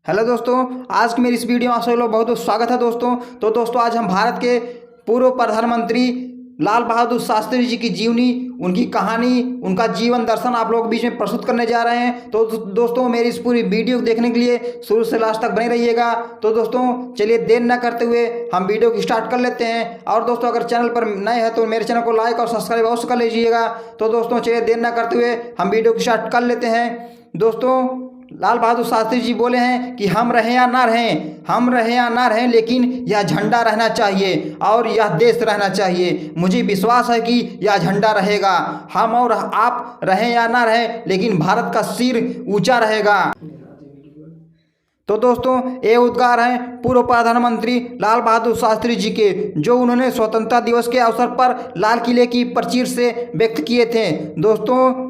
Hello दोस्तों। आज की मेरी इस वीडियो में आप सभी लोग बहुत बहुत स्वागत है दोस्तों। तो दोस्तों आज हम भारत के पूर्व प्रधानमंत्री लाल बहादुर शास्त्री जी की जीवनी, उनकी कहानी, उनका जीवन दर्शन आप लोगों के बीच में प्रस्तुत करने जा रहे हैं। तो दोस्तों मेरी इस पूरी वीडियो को देखने के लिए शुरू से लास्ट तक बने रहिएगा। तो दोस्तों चलिए देर न करते हुए हम वीडियो को स्टार्ट कर लेते हैं। और दोस्तों अगर चैनल पर नए हैं तो मेरे चैनल को लाइक और सब्सक्राइब अवश्य कर लीजिएगा। तो दोस्तों चलिए देर न करते हुए हम वीडियो को स्टार्ट कर लेते हैं। दोस्तों लाल बहादुर शास्त्री जी बोले हैं कि हम रहें या ना रहें, हम रहें या ना रहें, लेकिन यह झंडा रहना चाहिए और यह देश रहना चाहिए। मुझे विश्वास है कि यह झंडा रहेगा। हम और आप रहें या ना रहें, लेकिन भारत का सिर ऊंचा रहेगा। तो दोस्तों ये उद्गार हैं पूर्व प्रधानमंत्री लाल बहादुर शास्त्री जी के, जो उन्होंने स्वतंत्रता दिवस के अवसर पर लाल किले की प्राचीर से व्यक्त किए थे। दोस्तों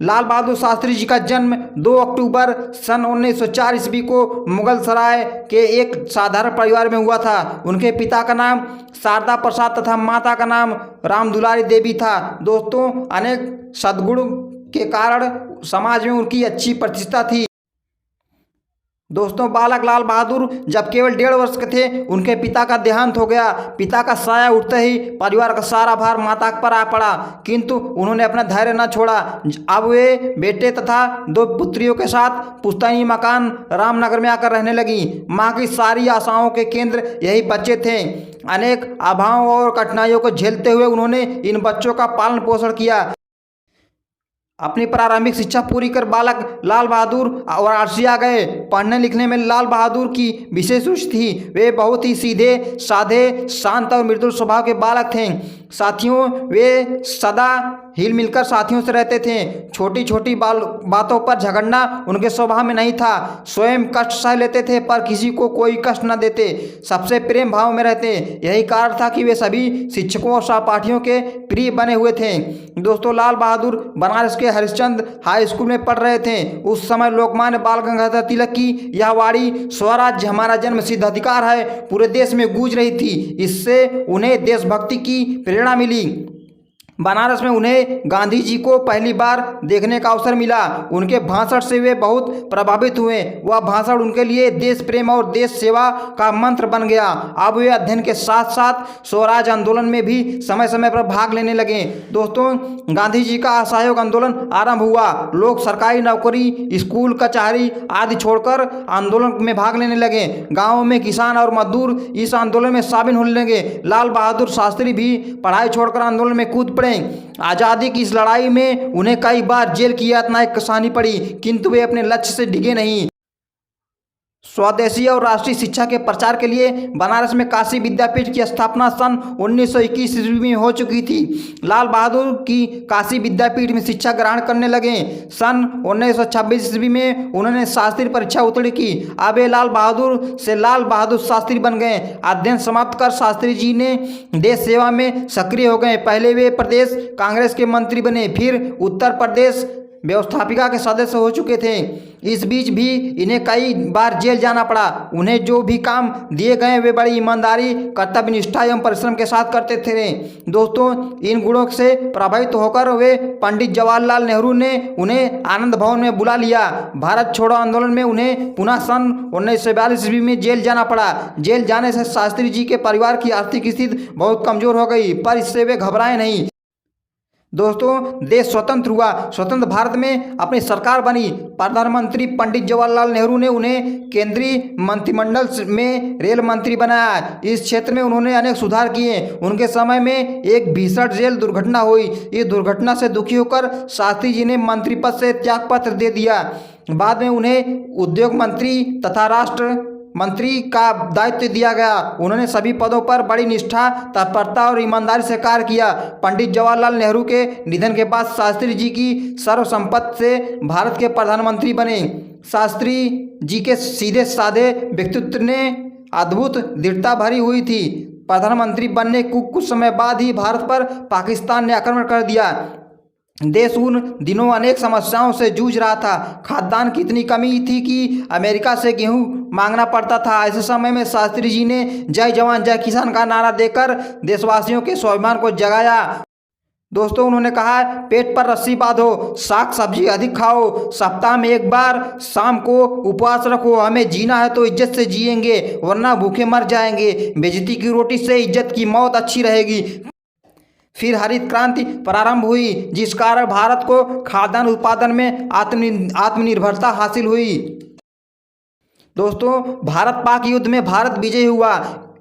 लाल बहादुर शास्त्री जी का जन्म 2 अक्टूबर सन 1904 ईस्वी को मुगल सराय के एक साधारण परिवार में हुआ था। उनके पिता का नाम शारदा प्रसाद तथा माता का नाम रामदुलारी देवी था। दोस्तों अनेक सद्गुण के कारण समाज में उनकी अच्छी प्रतिष्ठा थी। दोस्तों बालक लाल बहादुर जब केवल 1.5 वर्ष के थे, उनके पिता का देहांत हो गया। पिता का साया उठते ही परिवार का सारा भार माता पर आ पड़ा, किंतु उन्होंने अपना धैर्य न छोड़ा। अब वे बेटे तथा 2 पुत्रियों के साथ पुश्तैनी मकान रामनगर में आकर रहने लगी। माँ की सारी आशाओं के केंद्र यही बच्चे थे। अनेक अभावों और कठिनाइयों को झेलते हुए उन्होंने इन बच्चों का पालन पोषण किया। अपनी प्रारंभिक शिक्षा पूरी कर बालक लाल बहादुर वाराणसी आ गए। पढ़ने लिखने में लाल बहादुर की विशेष रुचि थी। वे बहुत ही सीधे साधे, शांत और मृदुल स्वभाव के बालक थे। साथियों वे सदा हिल मिलकर साथियों से रहते थे। छोटी छोटी बातों पर झगड़ना उनके स्वभाव में नहीं था। स्वयं कष्ट सह लेते थे पर किसी को कोई कष्ट न देते। सबसे प्रेम भाव में रहते। यही कारण था कि वे सभी शिक्षकों और सहपाठियों के प्रिय बने हुए थे। दोस्तों लाल बहादुर बनारस के हरिश्चंद्र हाई स्कूल में पढ़ रहे थे। उस समय लोकमान्य बाल गंगाधर तिलक की यह वाणी स्वराज्य हमारा जन्म सिद्ध अधिकार है पूरे देश में गूंज रही थी। इससे उन्हें देशभक्ति की प्रेरणा मिली। बनारस में उन्हें गांधी जी को पहली बार देखने का अवसर मिला। उनके भाषण से वे बहुत प्रभावित हुए। वह भाषण उनके लिए देश प्रेम और देश सेवा का मंत्र बन गया। अब वे अध्ययन के साथ साथ स्वराज आंदोलन में भी समय समय पर भाग लेने लगे। दोस्तों गांधी जी का असहयोग आंदोलन आरंभ हुआ। लोग सरकारी नौकरी, स्कूल, कचहरी आदि छोड़कर आंदोलन में भाग लेने लगे। गाँव में किसान और मजदूर इस आंदोलन में शामिल होने लगे। लाल बहादुर शास्त्री भी पढ़ाई छोड़कर आंदोलन में कूद पड़े। आज़ादी की इस लड़ाई में उन्हें कई बार जेल की यातनाएं सहनी पड़ी, किंतु वे अपने लक्ष्य से डिगे नहीं। स्वदेशी और राष्ट्रीय शिक्षा के प्रचार के लिए बनारस में काशी विद्यापीठ की स्थापना सन 1921 ईस्वी में हो चुकी थी। लाल बहादुर की काशी विद्यापीठ में शिक्षा ग्रहण करने लगे। सन 1926 ईस्वी में उन्होंने शास्त्री परीक्षा उत्तीर्ण की। अब वे लाल बहादुर से लाल बहादुर शास्त्री बन गए। अध्ययन समाप्त कर शास्त्री जी ने देश सेवा में सक्रिय हो गए। पहले वे प्रदेश कांग्रेस के मंत्री बने, फिर उत्तर प्रदेश व्यवस्थापिका के सदस्य हो चुके थे। इस बीच भी इन्हें कई बार जेल जाना पड़ा। उन्हें जो भी काम दिए गए वे बड़ी ईमानदारी, कर्तव्य निष्ठा एवं परिश्रम के साथ करते थे। दोस्तों इन गुणों से प्रभावित होकर वे पंडित जवाहरलाल नेहरू ने उन्हें आनंद भवन में बुला लिया। भारत छोड़ो आंदोलन में उन्हें पुनः सन 1942 ईस्वी में जेल जाना पड़ा। जेल जाने से शास्त्री जी के परिवार की आर्थिक स्थिति बहुत कमजोर हो गई, पर इससे वे घबराए नहीं। दोस्तों देश स्वतंत्र हुआ। स्वतंत्र भारत में अपनी सरकार बनी। प्रधानमंत्री पंडित जवाहरलाल नेहरू ने उन्हें केंद्रीय मंत्रिमंडल में रेल मंत्री बनाया। इस क्षेत्र में उन्होंने अनेक सुधार किए। उनके समय में एक भीषण रेल दुर्घटना हुई। इस दुर्घटना से दुखी होकर शास्त्री जी ने मंत्री पद से त्यागपत्र दे दिया। बाद में उन्हें उद्योग मंत्री तथा राष्ट्र मंत्री का दायित्व दिया गया। उन्होंने सभी पदों पर बड़ी निष्ठा, तत्परता और ईमानदारी से कार्य किया। पंडित जवाहरलाल नेहरू के निधन के बाद शास्त्री जी की सर्वसम्पत्ति से भारत के प्रधानमंत्री बने। शास्त्री जी के सीधे साधे व्यक्तित्व ने अद्भुत दृढ़ता भरी हुई थी। प्रधानमंत्री बनने कुछ समय बाद ही भारत पर पाकिस्तान ने आक्रमण कर दिया। देश उन दिनों अनेक समस्याओं से जूझ रहा था। खाद्यान्न की इतनी कमी थी कि अमेरिका से गेहूं मांगना पड़ता था। ऐसे समय में शास्त्री जी ने जय जवान जय किसान का नारा देकर देशवासियों के स्वाभिमान को जगाया। दोस्तों उन्होंने कहा पेट पर रस्सी बांधो, साग सब्जी अधिक खाओ, सप्ताह में एक बार शाम को उपवास रखो। हमें जीना है तो इज्जत से जिएंगे, वरना भूखे मर जाएंगे। बेइज्जती की रोटी से इज्जत की मौत अच्छी रहेगी। फिर हरित क्रांति प्रारंभ हुई, जिस कारण भारत को खाद्यान्न उत्पादन में आत्मनिर्भरता हासिल हुई। दोस्तों भारत पाक युद्ध में भारत विजयी हुआ।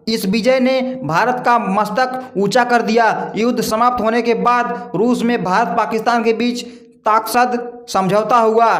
इस विजय ने भारत का मस्तक ऊंचा कर दिया। युद्ध समाप्त होने के बाद रूस में भारत पाकिस्तान के बीच ताकसद समझौता हुआ।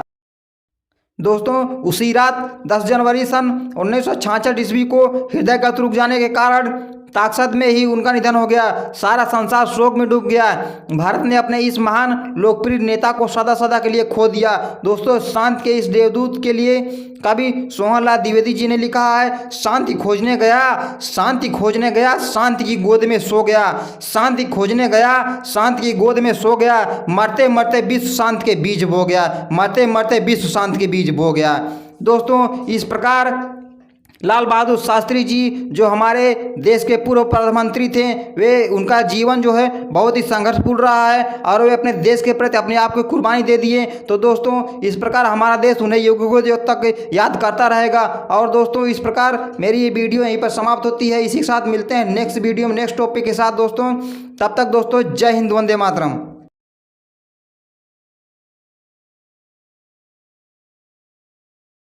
दोस्तों उसी रात 10 जनवरी सन 1966 ईस्वी को हृदयगत रुक जाने के कारण ताकसद में ही उनका निधन हो गया। सारा संसार शोक में डूब गया। भारत ने अपने इस महान लोकप्रिय नेता को सदा सदा के लिए खो दिया। दोस्तों शांति के इस देवदूत के लिए कवि सोहनलाल द्विवेदी जी ने लिखा है, शांति खोजने गया, शांति खोजने गया, शांति की गोद में सो गया, शांति खोजने गया, शांति की गोद में सो गया, मरते मरते विश्व शांति के बीज बो गया, मरते मरते विश्व शांति के बीज बो गया। दोस्तों इस प्रकार लाल बहादुर शास्त्री जी जो हमारे देश के पूर्व प्रधानमंत्री थे, वे उनका जीवन जो है बहुत ही संघर्षपूर्ण रहा है और वे अपने देश के प्रति अपने आप को कुर्बानी दे दिए। तो दोस्तों इस प्रकार हमारा देश उन्हें युगों तक याद करता रहेगा। और दोस्तों इस प्रकार मेरी ये वीडियो यहीं पर समाप्त होती है। इसी के साथ मिलते हैं नेक्स्ट वीडियो में नेक्स्ट टॉपिक के साथ दोस्तों। तब तक दोस्तों जय हिंद, वंदे मातरम।